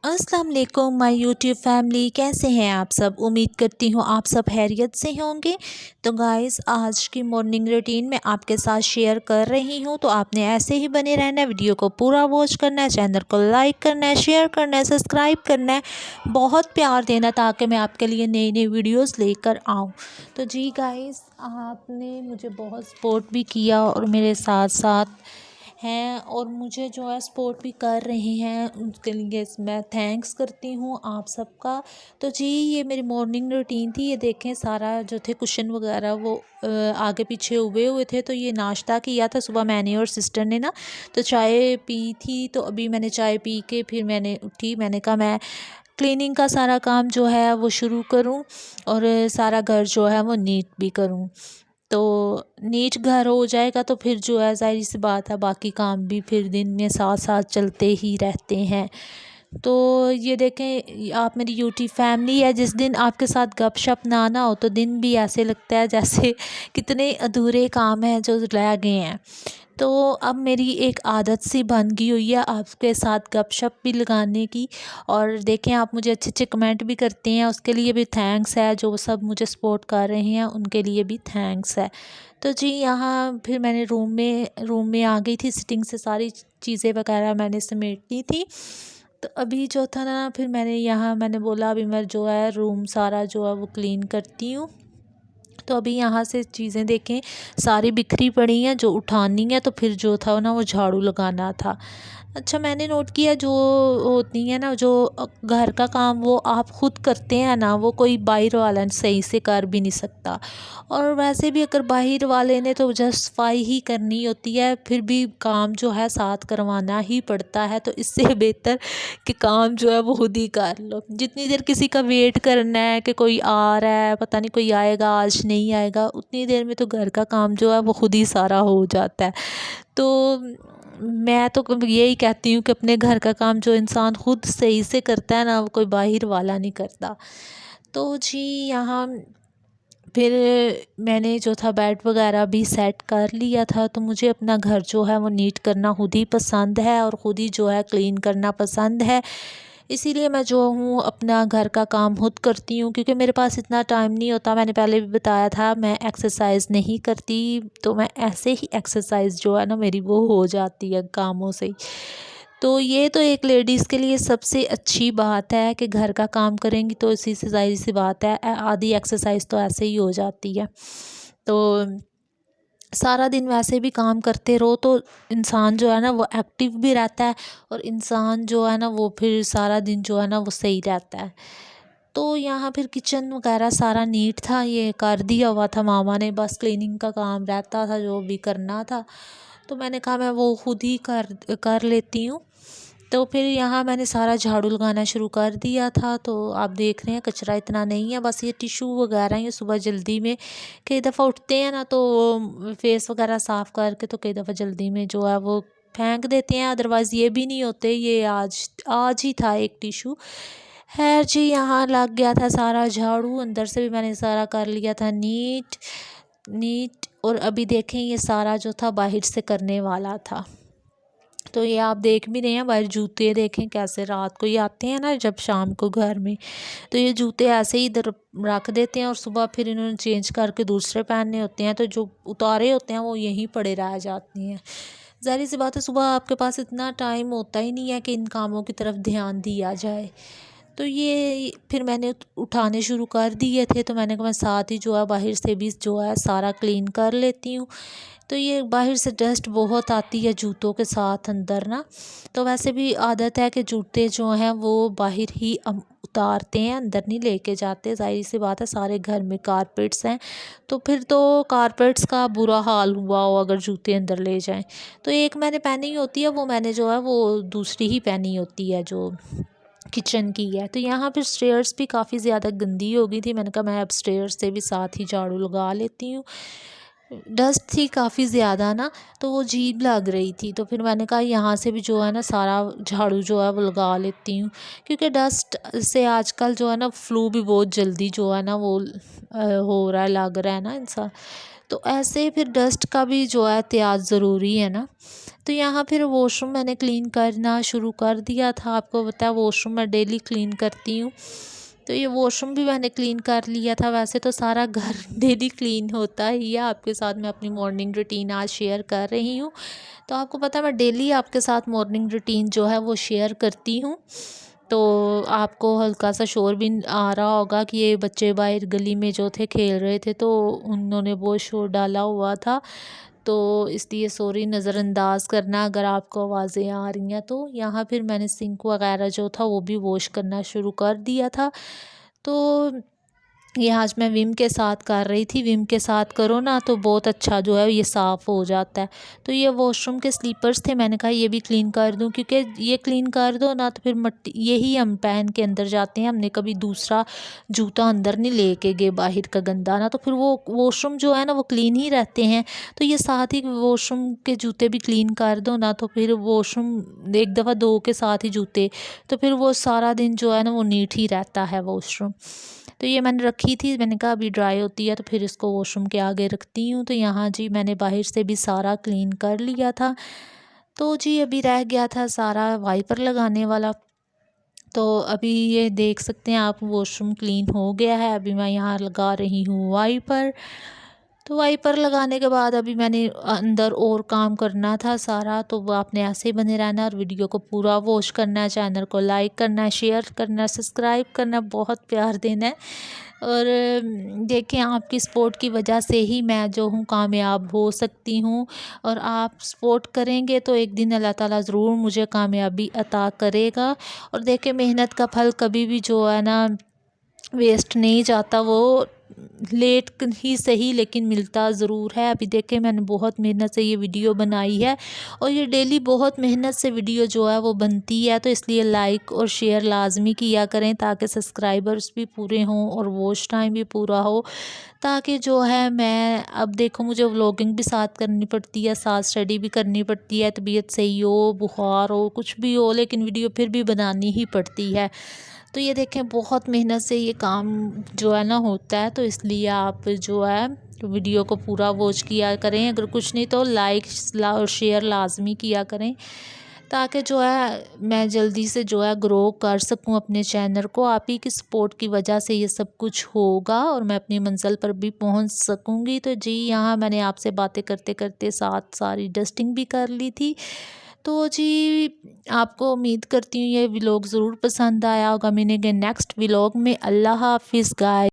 अस्सलाम वालेकुम my YouTube family, कैसे हैं आप सब। उम्मीद करती हूँ आप सब खैरियत से होंगे। तो गाइस, आज की मॉर्निंग रूटीन में आपके साथ शेयर कर रही हूँ, तो आपने ऐसे ही बने रहना है, वीडियो को पूरा वॉच करना है, चैनल को लाइक करना है, शेयर करना है, सब्सक्राइब करना है, बहुत प्यार देना ताकि मैं आपके लिए नई नई वीडियोज़ लेकर आऊँ। तो जी गाइस, आपने मुझे बहुत सपोर्ट भी किया और मेरे साथ साथ हैं और मुझे जो है सपोर्ट भी कर रहे हैं, उसके लिए मैं थैंक्स करती हूँ आप सबका। तो जी, ये मेरी मॉर्निंग रूटीन थी। ये देखें, सारा जो थे कुशन वगैरह वो आगे पीछे उगे हुए थे। तो ये नाश्ता किया था सुबह मैंने और सिस्टर ने ना, तो चाय पी थी। तो अभी मैंने चाय पी के फिर मैंने उठी, मैंने कहा मैं क्लीनिंग का सारा काम जो है वो शुरू करूं और सारा घर जो है वो नीट भी करूं। तो नीट घर हो जाएगा तो फिर जो है ज़ाहिर सी बात है, बाकी काम भी फिर दिन में साथ साथ चलते ही रहते हैं। तो ये देखें, आप मेरी यूट्यूब फैमिली है। जिस दिन आपके साथ गपशप ना हो तो दिन भी ऐसे लगता है जैसे कितने अधूरे काम हैं जो रह गए हैं। तो अब मेरी एक आदत सी बन गई हुई है आपके साथ गपशप भी लगाने की। और देखें, आप मुझे अच्छे अच्छे कमेंट भी करते हैं, उसके लिए भी थैंक्स है। जो सब मुझे सपोर्ट कर रहे हैं उनके लिए भी थैंक्स है। तो जी, यहाँ फिर मैंने रूम में आ गई थी, सिटिंग से सारी चीज़ें वगैरह मैंने समेट ली थी। तो अभी जो था ना, फिर मैंने बोला अभी मैं जो है रूम सारा जो है वो क्लीन करती हूँ। तो अभी यहाँ से चीज़ें देखें, सारी बिखरी पड़ी हैं, जो उठानी है। तो फिर जो था ना वो झाड़ू लगाना था। अच्छा, मैंने नोट किया जो होती है ना, जो घर का काम वो आप खुद करते हैं ना, वो कोई बाहर वाला सही से कर भी नहीं सकता। और वैसे भी अगर बाहर वाले ने तो जस्ट सफाई ही करनी होती है, फिर भी काम जो है साथ करवाना ही पड़ता है। तो इससे बेहतर कि काम जो है वो खुद ही कर लो। जितनी देर किसी का वेट करना है कि कोई आ रहा है, पता नहीं कोई आएगा आज नहीं आएगा, उतनी देर में तो घर का काम जो है वो खुद ही सारा हो जाता है। तो मैं तो यही कहती हूँ कि अपने घर का काम जो इंसान खुद सही से करता है ना, वो कोई बाहर वाला नहीं करता। तो जी, यहाँ फिर मैंने जो था बेड वगैरह भी सेट कर लिया था। तो मुझे अपना घर जो है वो नीट करना खुद ही पसंद है और ख़ुद ही जो है क्लीन करना पसंद है। इसीलिए मैं जो हूँ अपना घर का काम खुद करती हूँ, क्योंकि मेरे पास इतना टाइम नहीं होता। मैंने पहले भी बताया था, मैं एक्सरसाइज नहीं करती, तो मैं ऐसे ही एक्सरसाइज जो है ना मेरी वो हो जाती है कामों से ही। तो ये तो एक लेडीज़ के लिए सबसे अच्छी बात है कि घर का काम करेंगी तो इसी से ज़ाहिर सी बात है आधी एक्सरसाइज तो ऐसे ही हो जाती है। तो सारा दिन वैसे भी काम करते रहो तो इंसान जो है ना वो एक्टिव भी रहता है और इंसान जो है ना वो फिर सारा दिन जो है ना वो सही रहता है। तो यहाँ फिर किचन वगैरह सारा नीट था, ये कर दिया हुआ था मामा ने, बस क्लीनिंग का काम रहता था जो भी करना था। तो मैंने कहा मैं वो खुद ही कर लेती हूँ। तो फिर यहाँ मैंने सारा झाड़ू लगाना शुरू कर दिया था। तो आप देख रहे हैं कचरा इतना नहीं है, बस ये टिशू वगैरह ये सुबह जल्दी में कई दफ़ा उठते हैं ना, तो फेस वगैरह साफ़ करके तो कई दफ़ा जल्दी में जो है वो फेंक देते हैं, अदरवाइज़ ये भी नहीं होते। ये आज आज ही था एक टिशू। खैर जी, यहाँ लग गया था सारा झाड़ू, अंदर से भी मैंने सारा कर लिया था नीट नीट। और अभी देखें, ये सारा जो था बाहर से करने वाला था। तो ये आप देख भी रहे हैं, बाहर जूते देखें कैसे रात को ही आते हैं ना जब शाम को घर में, तो ये जूते ऐसे ही इधर रख देते हैं और सुबह फिर इन्होंने चेंज करके दूसरे पहनने होते हैं। तो जो उतारे होते हैं वो यहीं पड़े रह जाते हैं। ज़ाहिर सी बात है, सुबह आपके पास इतना टाइम होता ही नहीं है कि इन कामों की तरफ ध्यान दिया जाए। तो ये फिर मैंने उठाने शुरू कर दिए थे। तो मैंने कहा मैं साथ ही जो है बाहर से भी जो है सारा क्लीन कर लेती हूँ। तो ये बाहर से डस्ट बहुत आती है जूतों के साथ अंदर ना, तो वैसे भी आदत है कि जूते जो हैं वो बाहर ही उतारते हैं, अंदर नहीं लेके जाते। ज़ाहिर सी बात है, सारे घर में कारपेट्स हैं, तो फिर तो कारपेट्स का बुरा हाल हुआ हो अगर जूते अंदर ले जाएं। तो एक मैंने पहनी होती है, वो मैंने जो है वो दूसरी ही पहनी होती है जो किचन की है। तो यहाँ फिर स्टेयर्स भी काफ़ी ज़्यादा गंदी हो गई थी। मैंने कहा मैं अब स्टेयर्स से भी साथ ही झाड़ू लगा लेती हूँ। डस्ट थी काफ़ी ज़्यादा ना, तो वो अजीब लग रही थी। तो फिर मैंने कहा यहाँ से भी जो है ना सारा झाड़ू जो है वो लगा लेती हूँ, क्योंकि डस्ट से आजकल जो है ना फ्लू भी बहुत जल्दी जो है ना वो हो रहा है, लग रहा है ना इंसान। तो ऐसे फिर डस्ट का भी जो है एहतियात ज़रूरी है ना। तो यहाँ फिर वॉशरूम मैंने क्लीन करना शुरू कर दिया था। आपको पता है वॉशरूम मैं डेली क्लीन करती हूँ। तो ये वॉशरूम भी मैंने क्लीन कर लिया था। वैसे तो सारा घर डेली क्लीन होता ही है। आपके साथ मैं अपनी मॉर्निंग रूटीन आज शेयर कर रही हूँ। तो आपको पता है मैं डेली आपके साथ मॉर्निंग रूटीन जो है वो शेयर करती हूँ। तो आपको हल्का सा शोर भी आ रहा होगा कि ये बच्चे बाहर गली में जो थे खेल रहे थे, तो उन्होंने बहुत शोर डाला हुआ था। तो इसलिए सॉरी, नज़रअंदाज करना अगर आपको आवाज़ें आ रही हैं। तो यहाँ फिर मैंने सिंक वगैरह जो था वो भी वॉश करना शुरू कर दिया था। तो ये आज मैं विम के साथ कर रही थी। विम के साथ करो ना तो बहुत अच्छा जो है ये साफ़ हो जाता है। तो ये वॉशरूम के स्लीपर्स थे, मैंने कहा ये भी क्लीन कर दूं, क्योंकि ये क्लीन कर दो ना तो फिर मट्टी यही हम पहन के अंदर जाते हैं। हमने कभी दूसरा जूता अंदर नहीं लेके गए बाहर का गंदा ना, तो फिर वो वॉशरूम जो है ना वो क्लीन ही रहते हैं। तो ये साथ ही वॉशरूम के जूते भी क्लीन कर दो ना तो फिर वॉशरूम एक दफ़ा धो के साथ ही जूते, तो फिर वो सारा दिन जो है ना वो नीट ही रहता है वॉशरूम। तो ये मैंने रखी थी, मैंने कहा अभी ड्राई होती है तो फिर इसको वॉशरूम के आगे रखती हूँ। तो यहाँ जी मैंने बाहर से भी सारा क्लीन कर लिया था। तो जी अभी रह गया था सारा वाइपर लगाने वाला। तो अभी ये देख सकते हैं आप वॉशरूम क्लीन हो गया है। अभी मैं यहाँ लगा रही हूँ वाइपर। तो वाइपर लगाने के बाद अभी मैंने अंदर और काम करना था सारा। तो वो आपने ऐसे ही बने रहना और वीडियो को पूरा वॉच करना है, चैनल को लाइक करना है, शेयर करना है, सब्सक्राइब करना है, बहुत प्यार देना है। और देखें आपकी सपोर्ट की वजह से ही मैं जो हूँ कामयाब हो सकती हूँ। और आप सपोर्ट करेंगे तो एक दिन अल्लाह ताला ज़रूर मुझे कामयाबी अता करेगा। और देखें मेहनत का फल कभी भी जो है ना वेस्ट नहीं जाता, वो लेट ही सही लेकिन मिलता ज़रूर है। अभी देखें मैंने बहुत मेहनत से ये वीडियो बनाई है और ये डेली बहुत मेहनत से वीडियो जो है वो बनती है। तो इसलिए लाइक और शेयर लाजमी किया करें ताकि सब्सक्राइबर्स भी पूरे हों और वॉच टाइम भी पूरा हो। ताकि जो है मैं अब देखो मुझे व्लॉगिंग भी साथ करनी पड़ती है, साथ स्टडी भी करनी पड़ती है। तबीयत सही हो, बुखार हो, कुछ भी हो, लेकिन वीडियो फिर भी बनानी ही पड़ती है। तो ये देखें बहुत मेहनत से ये काम जो है ना होता है। तो इसलिए आप जो है वीडियो को पूरा वॉच किया करें, अगर कुछ नहीं तो लाइक और शेयर लाजमी किया करें ताकि जो है मैं जल्दी से जो है ग्रो कर सकूं अपने चैनल को। आप ही की सपोर्ट की वजह से ये सब कुछ होगा और मैं अपनी मंजिल पर भी पहुंच सकूंगी। तो जी यहाँ मैंने आपसे बातें करते करते साथ सारी डस्टिंग भी कर ली थी। तो जी आपको उम्मीद करती हूँ ये व्लॉग ज़रूर पसंद आया होगा। मिलेंगे नेक्स्ट व्लॉग में। अल्लाह हाफिज़ गाइस।